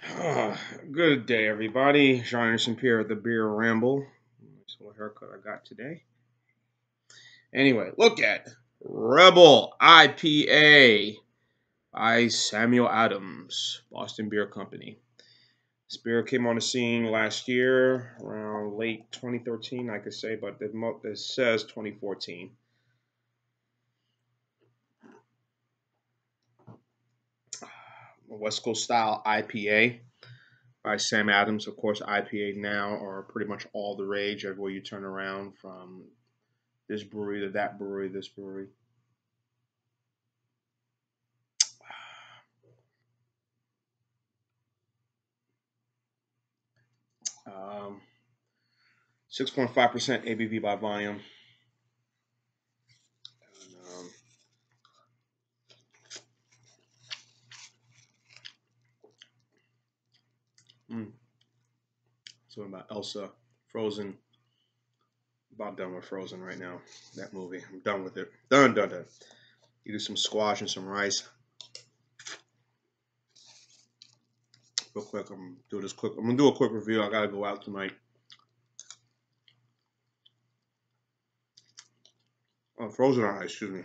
Good day, everybody. Jean Anderson Pierre at the Beer Ramble. Nice little haircut I got today. Anyway, look at Rebel IPA by Samuel Adams, Boston Beer Company. This beer came on the scene last year, around late 2013, I could say, but it says 2014. West Coast style IPA by Sam Adams. Of course, IPA now are pretty much all the rage everywhere you turn around, from this brewery to that brewery, this brewery. Um, 6.5% ABV by volume. And, something about Elsa, Frozen. About done with Frozen right now. That movie. I'm done with it. Done, done, done. You do some squash and some rice. Real quick, I'm gonna do this quick. I'm gonna do a quick review. I gotta go out tonight. Oh, Frozen on ice, excuse me.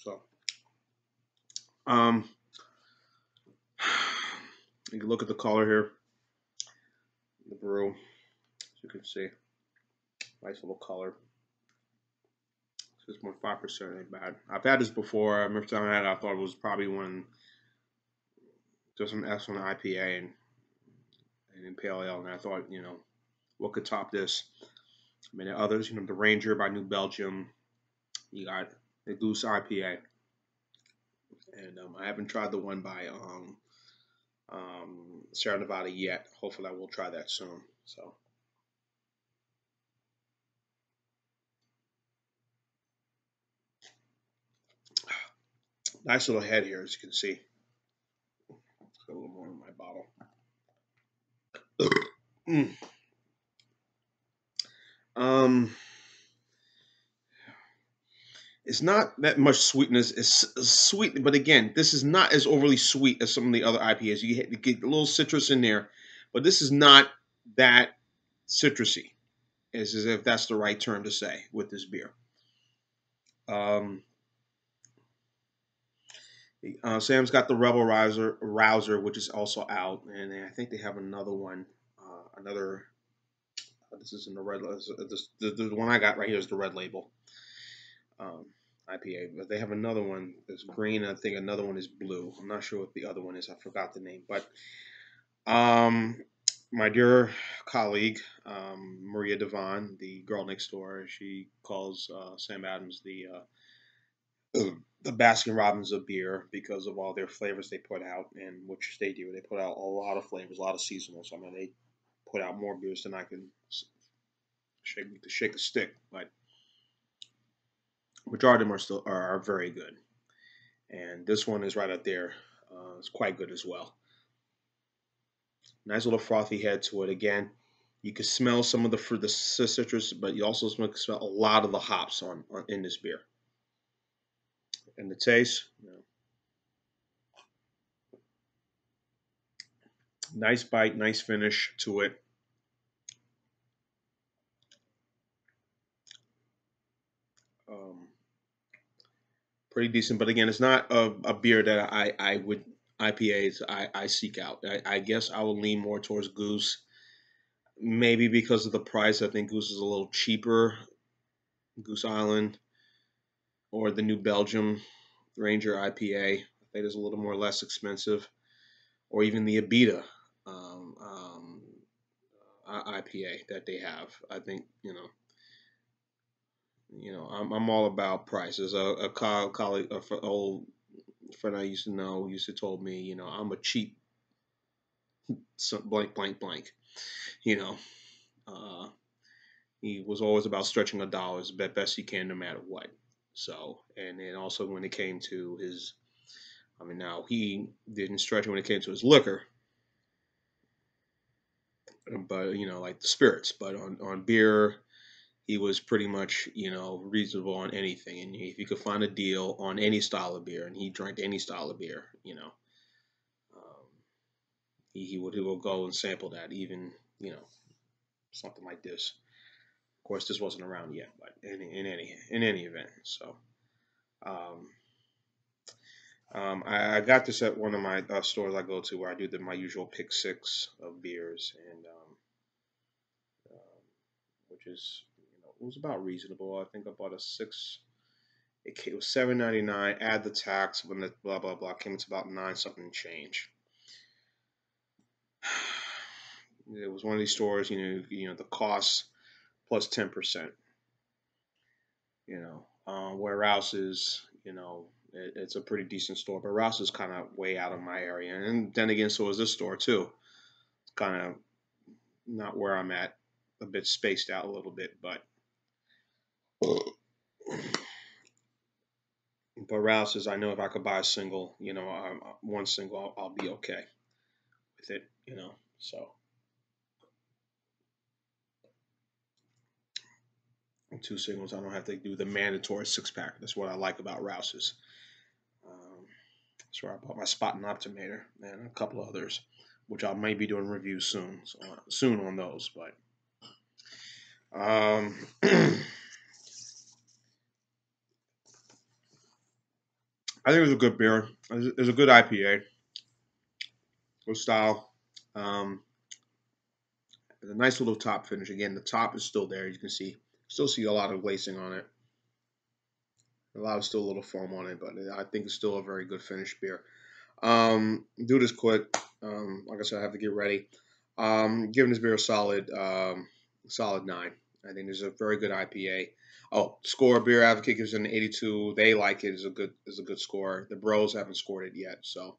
So, um, you can look at the color here, the brew, as you can see. Nice little color. 6.5% ain't bad. I've had this before. I remember time I had it, I thought it was probably one, just an excellent IPA and Pale Ale, and I thought, what could top this? I mean, there are others, the Ranger by New Belgium. You got the Goose IPA, and I haven't tried the one by Sierra Nevada yet. Hopefully, I will try that soon. So, nice little head here, as you can see. Let's get a little more in my bottle. Mm. Um, it's not that much sweetness. It's sweet, but again, this is not as overly sweet as some of the other IPAs. You get a little citrus in there, but this is not that citrusy, as if that's the right term to say with this beer. Um, Sam's got the Rebel Rouser, which is also out, and I think they have another one. Another. This is in the red. The one I got right here is the red label um, IPA, but they have another one that's green. I think another one is blue. I'm not sure what the other one is. I forgot the name, but um, my dear colleague Maria Devon, the girl next door, she calls Sam Adams the Baskin Robbins of beer because of all their flavors they put out, and which they do. They put out a lot of flavors, a lot of seasonals. I mean, they put out more beers than I can shake a stick, but majority of them are very good. And this one is right up there. It's quite good as well. Nice little frothy head to it. Again, you can smell some of the citrus, but you also smell a lot of the hops on in this beer. And the taste, nice bite, nice finish to it. Um, Pretty decent, but again, it's not a beer that I would IPAs I seek out. I guess I will lean more towards Goose, maybe because of the price. I think Goose is a little cheaper. Goose Island or the New Belgium Ranger IPA. I think it's a little more less expensive, or even the Abita IPA that they have. I think I'm all about prices. A colleague, old friend I used to know, used to told me, I'm a cheap blank blank blank. You know, uh, he was always about stretching a dollar as best he can, no matter what. So, and then also when it came to his I mean, now he didn't stretch when it came to his liquor, but like the spirits. But on beer, he was pretty much reasonable on anything. And if you could find a deal on any style of beer, and he drank any style of beer, um, he will go and sample that, even something like this. Of course, this wasn't around yet, but in any event, so. Um, I got this at one of my stores I go to, where I do my usual pick six of beers, and which is it was about reasonable. I think I bought a six. It was $7.99. Add the tax, when the blah blah blah came to about nine something change. It was one of these stores, the cost plus 10%. Where Rouse is, it's a pretty decent store, but Rouse is kind of way out of my area, and then again, so is this store too. It's kind of not where I'm at, a bit spaced out a little bit, but Rouse is, I know if I could buy a single, one single, I'll be okay with it. So two singles, I don't have to do the mandatory six pack. That's what I like about Rouse's. Um, that's where I bought my Spot and Optimator and a couple others, which I may be doing reviews soon on those. But I think it was a good beer. It was a good IPA, good style. Um, a nice little top finish. Again, the top is still there. You can still see a lot of lacing on it. A lot of still a little foam on it, but I think it's still a very good finished beer. Do this quick. Like I said, I have to get ready. Giving this beer a solid 9. I think it's a very good IPA. Oh, score beer advocate gives it an 82. They like it as a good score. The bros haven't scored it yet, so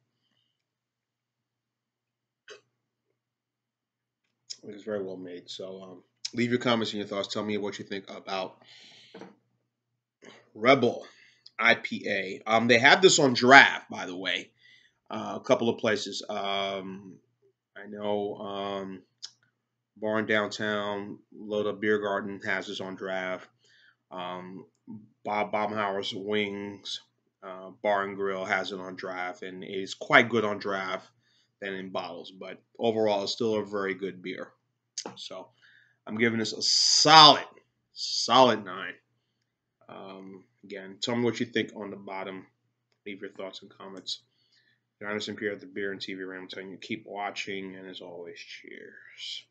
it's very well made. So leave your comments and your thoughts. Tell me what you think about Rebel IPA. They have this on draft, by the way. A couple of places. I know Barn Downtown, Load Up Beer Garden has this on draft. Um, Bob Baumhauer's Wings Bar and Grill has it on draft, and it is quite good on draft than in bottles. But overall, it's still a very good beer. So I'm giving this a solid 9. Again, tell me what you think on the bottom. Leave your thoughts and comments. John Anderson here at the Beer and TV Room, telling you keep watching, and as always, cheers.